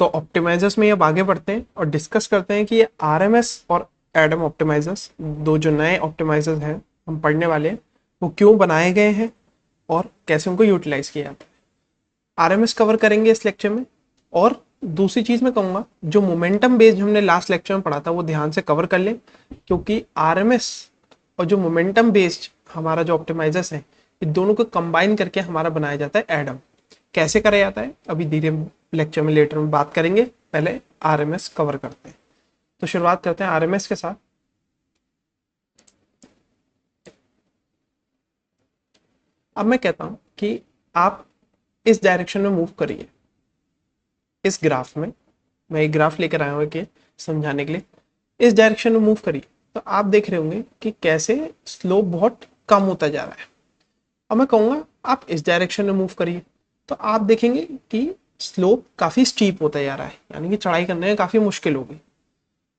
तो ऑप्टिमाइजर्स में अब आगे बढ़ते हैं और डिस्कस करते हैं कि ये आरएमएस और एडम ऑप्टिमाइजर्स, दो जो नए ऑप्टिमाइजर्स हैं हम पढ़ने वाले हैं, वो क्यों बनाए गए हैं और कैसे उनको यूटिलाइज किया जाता है। आरएमएस कवर करेंगे इस लेक्चर में। और दूसरी चीज मैं कहूंगा, जो मोमेंटम बेस्ड हमने लास्ट लेक्चर में पढ़ा था वो ध्यान से कवर कर ले, क्योंकि आरएमएस और जो मोमेंटम बेस्ड हमारा जो ऑप्टिमाइजर्स है, ये दोनों को कंबाइन करके हमारा बनाया जाता है एडम। कैसे करा जाता है अभी धीरे लेक्चर में लेटर में बात करेंगे, पहले आरएमएस कवर करते हैं। तो शुरुआत करते हैं आरएमएस के साथ। अब मैं कहता हूं कि आप इस डायरेक्शन में मूव करिए। इस ग्राफ में मैं एक ग्राफ लेकर आया हूं कि समझाने के लिए, इस डायरेक्शन में मूव करिए तो आप देख रहे होंगे कि कैसे स्लोप बहुत कम होता जा रहा है। अब मैं कहूंगा आप इस डायरेक्शन में मूव करिए तो आप देखेंगे कि स्लोप काफी स्टीप होता जा रहा है, यानी कि चढ़ाई करने में काफी मुश्किल होगी,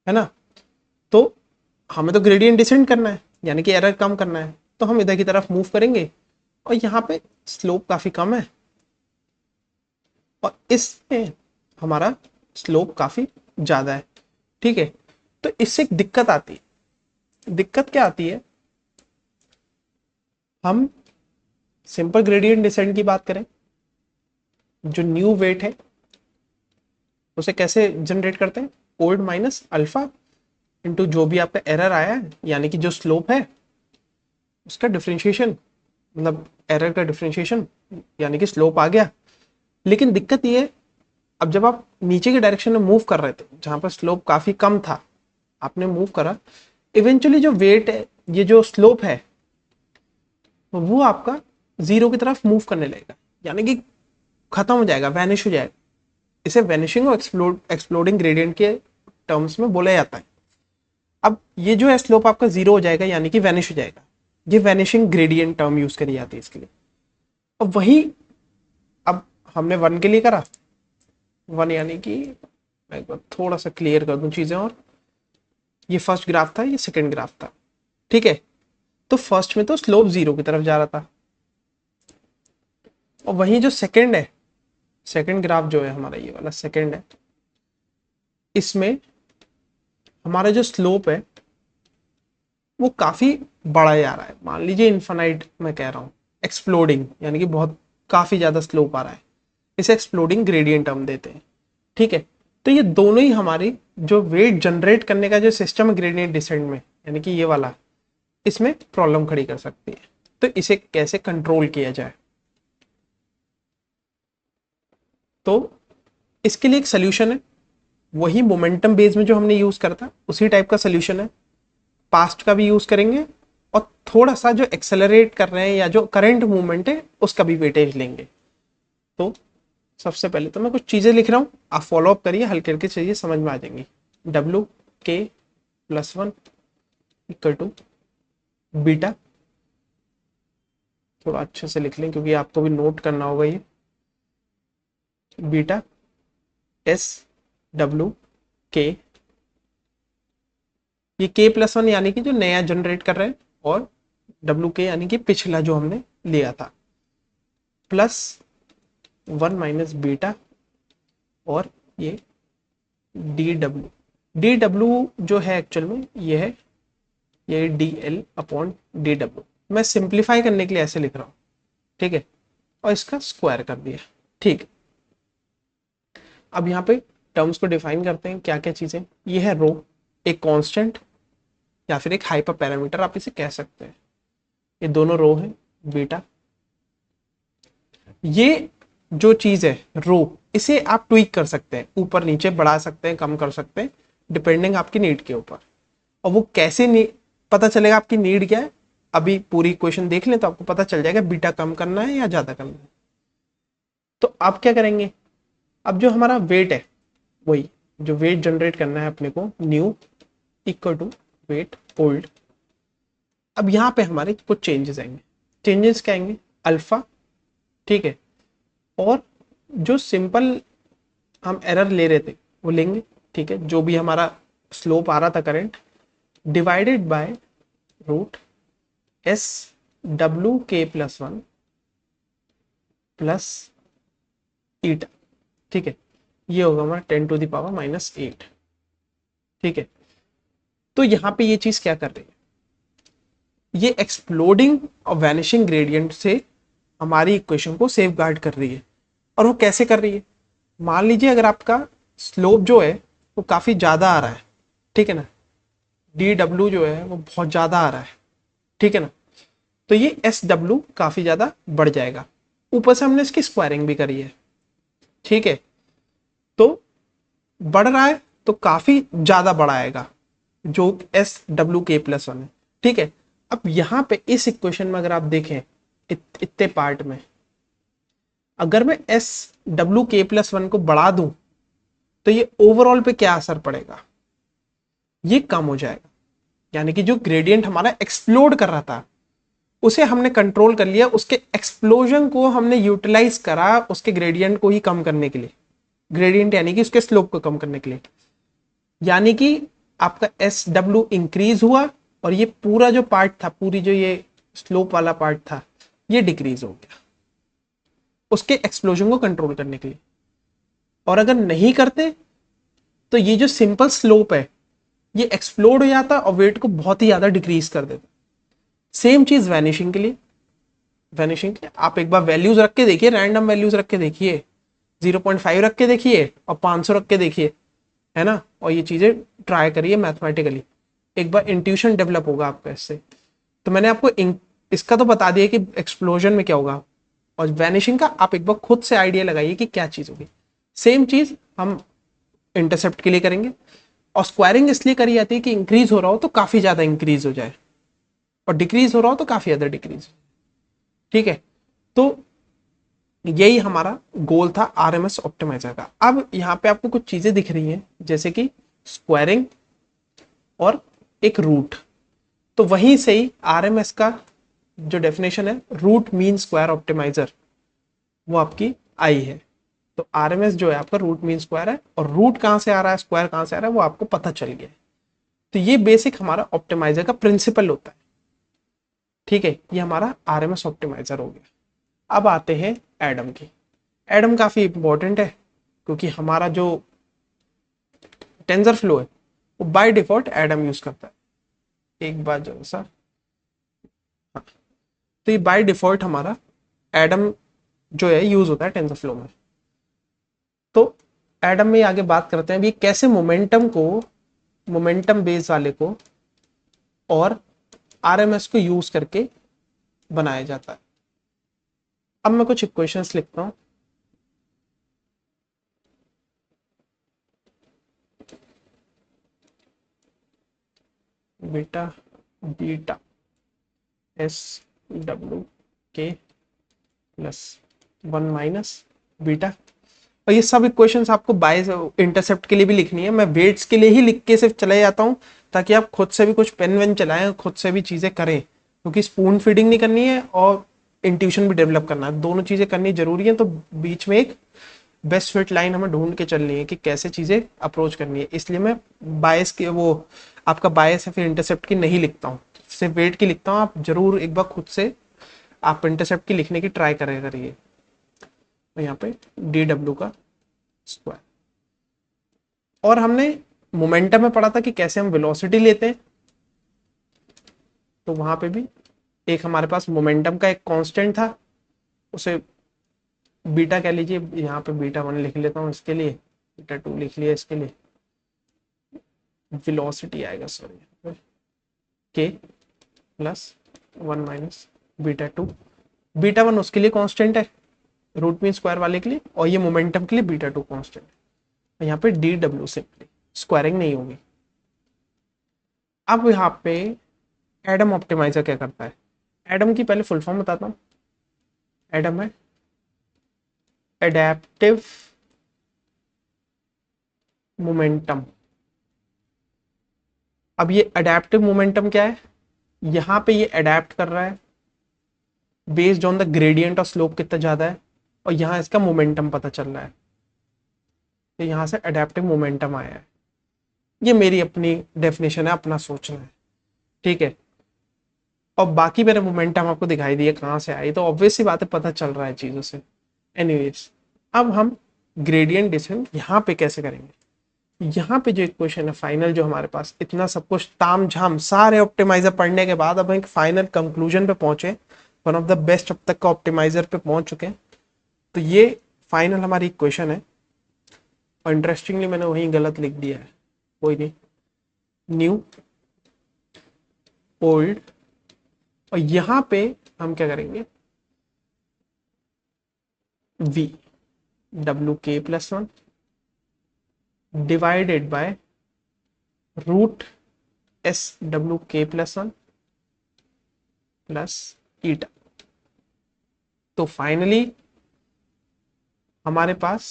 है ना। तो हमें तो ग्रेडियंट डिसेंड करना है, यानी कि एरर कम करना है, तो हम इधर की तरफ मूव करेंगे और यहाँ पे स्लोप काफी कम है और इसमें हमारा स्लोप काफी ज्यादा है। ठीक है, तो इससे एक दिक्कत आती है। दिक्कत क्या आती है, हम सिंपल ग्रेडियंट डिसेंट की बात करें, जो न्यू वेट है उसे कैसे जनरेट करते हैं, ओल्ड माइनस अल्फा इंटू जो भी आपका एरर आया है, यानी कि जो स्लोप है उसका डिफ्रेंशिएशन, मतलब एरर का डिफ्रेंशिएशन, यानी कि स्लोप आ गया। लेकिन दिक्कत ये है, अब जब आप नीचे की डायरेक्शन में मूव कर रहे थे जहां पर स्लोप काफी कम था, आपने मूव करा, इवेंचुअली जो वेट है, ये जो स्लोप है वो आपका जीरो की तरफ मूव करने लगेगा, यानी कि खत्म हो जाएगा, वैनिश हो जाएगा। इसे वैनिशिंग और एक्सप्लोडिंग ग्रेडियंट के टर्म्स में बोला जाता है। अब ये जो है स्लोप आपका जीरो हो जाएगा, यानी कि वैनिश हो जाएगा। ये वैनिशिंग ग्रेडियंट टर्म यूज करी जाती है इसके लिए। अब वही, अब हमने वन के लिए करा, वन यानी कि मैं एक बार थोड़ा सा क्लियर कर दूं चीजें, और ये फर्स्ट ग्राफ था, ये सेकंड ग्राफ था। ठीक है, तो फर्स्ट में तो स्लोप जीरो की तरफ जा रहा था, और वही जो सेकंड है, सेकंड ग्राफ जो है हमारा ये वाला सेकंड है, इसमें हमारा जो स्लोप है वो काफी बड़ा जा रहा है। मान लीजिए इन्फानाइट मैं कह रहा हूँ, एक्सप्लोडिंग, यानी कि बहुत काफी ज्यादा स्लोप आ रहा है। इसे एक्सप्लोडिंग ग्रेडियंट हम देते हैं। ठीक है, तो ये दोनों ही हमारी जो वेट जनरेट करने का जो सिस्टम है ग्रेडियंट डिसेंट में, यानी कि ये वाला, इसमें प्रॉब्लम खड़ी कर सकती है। तो इसे कैसे कंट्रोल किया जाए, तो इसके लिए एक सोल्यूशन है, वही मोमेंटम बेस में जो हमने यूज करा था उसी टाइप का सोल्यूशन है। पास्ट का भी यूज करेंगे और थोड़ा सा जो एक्सेलरेट कर रहे हैं या जो करंट मूवमेंट है उसका भी वेटेज लेंगे। तो सबसे पहले तो मैं कुछ चीजें लिख रहा हूं, आप फॉलो अप करिए, हल्के हल्के चीजें समझ में आ जाएंगी। W K plus one equal to beta, थोड़ा अच्छे से लिख लें क्योंकि आपको भी नोट करना होगा ये, बीटा एस डब्ल्यू के, ये के प्लस वन यानी कि जो नया जनरेट कर रहे हैं, और डब्ल्यू के यानी कि पिछला जो हमने लिया था, प्लस वन माइनस बीटा, और ये डी डब्ल्यू, डी डब्ल्यू जो है एक्चुअल में ये है, ये D L upon D W. मैं सिंप्लीफाई करने के लिए ऐसे लिख रहा हूँ। ठीक है, और इसका स्क्वायर कर दिया। ठीक, अब यहाँ पे टर्म्स को डिफाइन करते हैं क्या क्या चीजें। ये है रो, एक कांस्टेंट या फिर एक हाइपर पैरामीटर आप इसे कह सकते हैं। ये दोनों रो है, बीटा, ये जो चीज है रो, इसे आप ट्वीक कर सकते हैं, ऊपर नीचे बढ़ा सकते हैं, कम कर सकते हैं, डिपेंडिंग आपकी नीड के ऊपर। और वो कैसे पता चलेगा आपकी नीड क्या है, अभी पूरी इक्वेशन देख लें तो आपको पता चल जाएगा बीटा कम करना है या ज्यादा करना है। तो आप क्या करेंगे, अब जो हमारा वेट है, वही जो वेट जनरेट करना है अपने को, new equal to weight old. अब यहाँ पे हमारे कुछ चेंजेस आएंगे। चेंजेस क्या आएंगे, अल्फा, ठीक है, और जो सिंपल हम एरर ले रहे थे वो लेंगे। ठीक है, जो भी हमारा स्लोप आ रहा था current, divided by root S W K plus one plus eta. ठीक है, ये होगा हमारा 10⁻⁻8। ठीक है, तो यहाँ पे ये चीज क्या कर रही है, ये एक्सप्लोडिंग और वैनिशिंग ग्रेडियंट से हमारी इक्वेशन को सेफ गार्ड कर रही है। और वो कैसे कर रही है, मान लीजिए अगर आपका स्लोप जो है वो काफी ज्यादा आ रहा है, ठीक है ना, डी डब्ल्यू जो है वो बहुत ज्यादा आ रहा है, ठीक है ना, तो ये एस डब्ल्यू काफी ज्यादा बढ़ जाएगा। ऊपर से हमने इसकी स्क्वायरिंग भी करी है, ठीक है, तो बढ़ रहा है तो काफी ज्यादा बढ़ाएगा जो S W K plus one है। ठीक है, अब यहां पे इस इक्वेशन में अगर आप देखें इतने पार्ट में, अगर मैं S W K plus one को बढ़ा दूं तो ये ओवरऑल पे क्या असर पड़ेगा, ये कम हो जाएगा। यानी कि जो ग्रेडियंट हमारा एक्सप्लोड कर रहा था उसे हमने कंट्रोल कर लिया, उसके एक्सप्लोजन को हमने यूटिलाइज करा उसके ग्रेडियंट को ही कम करने के लिए, ग्रेडियंट यानी कि उसके स्लोप को कम करने के लिए। यानी कि आपका एस डब्ल्यू इंक्रीज हुआ और ये पूरा जो पार्ट था, पूरी जो ये स्लोप वाला पार्ट था, ये डिक्रीज हो गया उसके एक्सप्लोजन को कंट्रोल करने के लिए। और अगर नहीं करते तो ये जो सिंपल स्लोप है ये एक्सप्लोड हो जाता और वेट को बहुत ही ज्यादा डिक्रीज कर देता। सेम चीज वैनिशिंग के लिए, वैनिशिंग के लिए आप एक बार वैल्यूज रख के देखिए, रैंडम वैल्यूज रख के देखिए, 0.5 रख के देखिए और 500 रख के देखिए, है ना, और ये चीजें ट्राई करिए मैथमेटिकली, एक बार इंट्यूशन डेवलप होगा आपका इससे। तो मैंने आपको इसका तो बता दिया कि एक्सप्लोजन में क्या होगा, और वैनिशिंग का आप एक बार खुद से आइडिया लगाइए कि क्या चीज होगी। सेम चीज हम इंटरसेप्ट के लिए करेंगे, और स्क्वायरिंग इसलिए करी जाती है कि इंक्रीज हो रहा हो तो काफी ज्यादा इंक्रीज हो जाए और डिक्रीज हो रहा हो तो काफी ज्यादा डिक्रीज। ठीक है, तो यही हमारा गोल था आरएमएस ऑप्टिमाइजर का। अब यहाँ पे आपको कुछ चीजें दिख रही हैं जैसे कि स्क्वायरिंग और एक रूट, तो वहीं से ही आरएमएस का जो डेफिनेशन है रूट मीन स्क्वायर ऑप्टिमाइजर वो आपकी आई है। तो आरएमएस जो है आपका रूट मीन स्क्वायर है, और रूट कहां से आ रहा है स्क्वायर कहां से आ रहा है वो आपको पता चल गया है। तो ये बेसिक हमारा ऑप्टिमाइजर का प्रिंसिपल होता है। ठीक है, ये हमारा आरएमएस ऑप्टिमाइजर हो गया। अब आते हैं एडम की। एडम काफी इंपॉर्टेंट है क्योंकि हमारा जो टेंसर फ्लो है वो बाय डिफॉल्ट एडम यूज करता है। एक बार जो सा, हाँ, तो ये बाय डिफॉल्ट हमारा एडम जो है यूज होता है टेंसर फ्लो में। तो एडम में आगे बात करते हैं भी कैसे मोमेंटम को, मोमेंटम बेस वाले को और आरएमएस को यूज करके बनाया जाता है। अब मैं कुछ इक्वेशंस लिखता हूं। Beta beta S W K plus 1 minus beta, और ये सब इक्वेशंस आपको बाय इंटरसेप्ट के लिए भी लिखनी है। मैं वेट्स के लिए ही लिख के सिर्फ चले जाता हूँ ताकि आप खुद से भी कुछ पेन वेन चलाएं, खुद से भी चीजें करें, क्योंकि स्पून फीडिंग नहीं करनी है और इंट्यूशन भी डेवलप करना है, दोनों चीजें करनी जरूरी है। तो बीच में एक बेस्ट फिट लाइन हमें ढूंढ के चलनी है कि कैसे चीजें अप्रोच करनी है। इसलिए मैं बायस के वो आपका बायस या फिर इंटरसेप्ट की नहीं लिखता हूँ, सिर्फ वेट की लिखता हूँ। आप जरूर एक बार खुद से आप इंटरसेप्ट की लिखने की ट्राई करिए। तो यहाँ पे डी डब्ल्यू का स्क्वायर, और हमने मोमेंटम में पढ़ा था कि कैसे हम वेलोसिटी लेते हैं, तो वहां पे भी एक हमारे पास मोमेंटम का एक कांस्टेंट था, उसे बीटा कह लीजिए, यहाँ पे बीटा 1 लिख लेता हूँ इसके लिए, बीटा 2 लिख लिया इसके लिए, वेलोसिटी आएगा सॉरी के प्लस 1 माइनस बीटा 2। बीटा 1 उसके लिए कांस्टेंट है रूट मीन स्क्वायर वाले के लिए, और ये मोमेंटम के लिए बीटा 2 कांस्टेंट है। यहाँ पे डी डब्ल्यू सिंपली, स्क्वायरिंग नहीं होगी। अब यहाँ पे एडम ऑप्टिमाइजर क्या करता है, एडम की पहले फुल फॉर्म बताता हूँ। एडम है एडेप्टिव मोमेंटम। अब ये एडेप्टिव मोमेंटम क्या है, यहां पे ये अडेप्ट कर रहा है based on the gradient of slope कितना ज्यादा है, और यहां इसका मोमेंटम पता चल रहा है, तो यहां से एडेप्टिव मोमेंटम आया है। ये मेरी अपनी डेफिनेशन है, अपना सोचना है, ठीक है। और बाकी मेरे मोमेंटम आपको दिखाई दिए कहां से आई, तो ऑब्वियस सी बात है पता चल रहा है चीजों से। एनीवेज, अब हम ग्रेडियंट डिसेंट यहाँ पे कैसे करेंगे। यहाँ पे जो इक्वेशन है फाइनल, जो हमारे पास इतना सब कुछ ताम झाम सारे ऑप्टिमाइजर पढ़ने के बाद अब एक फाइनल कंक्लूजन पे पहुंचे, वन ऑफ द बेस्ट अब तक का ऑप्टिमाइजर पे पहुंच चुके हैं। तो ये फाइनल हमारी इक्वेशन है, और इंटरेस्टिंगली मैंने वहीं गलत लिख दिया है, कोई नहीं, न्यू ओल्ड, और यहां पे हम क्या करेंगे, v W K plus one divided by root S W K plus one plus eta. तो फाइनली हमारे पास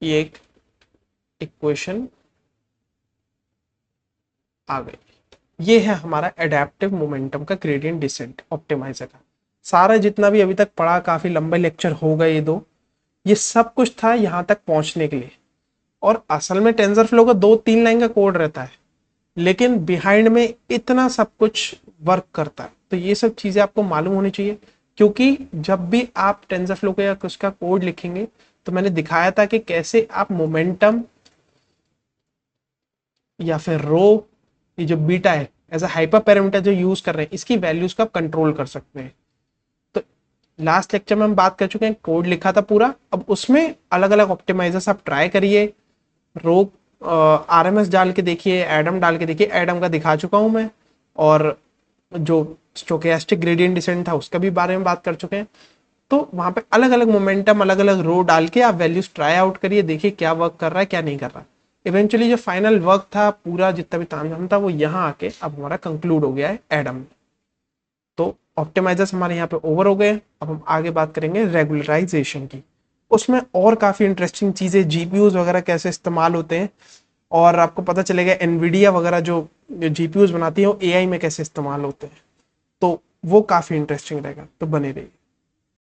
ये एक इक्वेशन आ गई। ये है हमारा एडेप्टिव मोमेंटम का ग्रेडियंट डिसेंट ऑप्टिमाइजर का। सारा जितना भी अभी तक पढ़ा, काफी लंबे लेक्चर हो गए ये दो, ये सब कुछ था यहां तक पहुंचने के लिए। और असल में टेंसरफ्लो का 2-3 लाइन का कोड रहता है, लेकिन बिहाइंड में इतना सब कुछ वर्क करता है। तो ये सब चीजें आपको मालूम होनी चाहिए, क्योंकि जब भी आप टेंसरफ्लो का या कुछ का कोड लिखेंगे, तो मैंने दिखाया था कि कैसे आप मोमेंटम या फिर रो, ये जो बीटा है एज अ हाइपर पैरामीटर जो यूज कर रहे हैं, इसकी वैल्यूज को आप कंट्रोल कर सकते हैं। तो लास्ट लेक्चर में हम बात कर चुके हैं, कोड लिखा था पूरा, अब उसमें अलग अलग ऑप्टिमाइजर्स आप ट्राई करिए, रो आरएमएस डाल के देखिए, एडम डाल के देखिए, एडम का दिखा चुका हूं मैं, और जो स्टोकेस्टिक ग्रेडियंट डिसेंट था उसका भी बारे में बात कर चुके हैं। तो वहां पे अलग अलग मोमेंटम, अलग अलग रो डाल के आप वैल्यूज ट्राई आउट करिए, देखिए क्या वर्क कर रहा है क्या नहीं कर रहा है। इवेंचुअली जो फाइनल वर्क था पूरा, जितना भी तामझाम था, वो यहाँ आके अब हमारा कंक्लूड हो गया है एडम में। तो ऑप्टिमाइजर्स हमारे यहाँ पे ओवर हो गए। अब हम आगे बात करेंगे रेगुलराइजेशन की। उसमें और काफी इंटरेस्टिंग चीजें, जीपीयूज वगैरह कैसे इस्तेमाल होते हैं, और आपको पता चलेगा एनवीडिया वगैरह जो जीपीयूज बनाती है वो एआई में कैसे इस्तेमाल होते हैं। तो वो काफी इंटरेस्टिंग रहेगा, तो बने रहिए।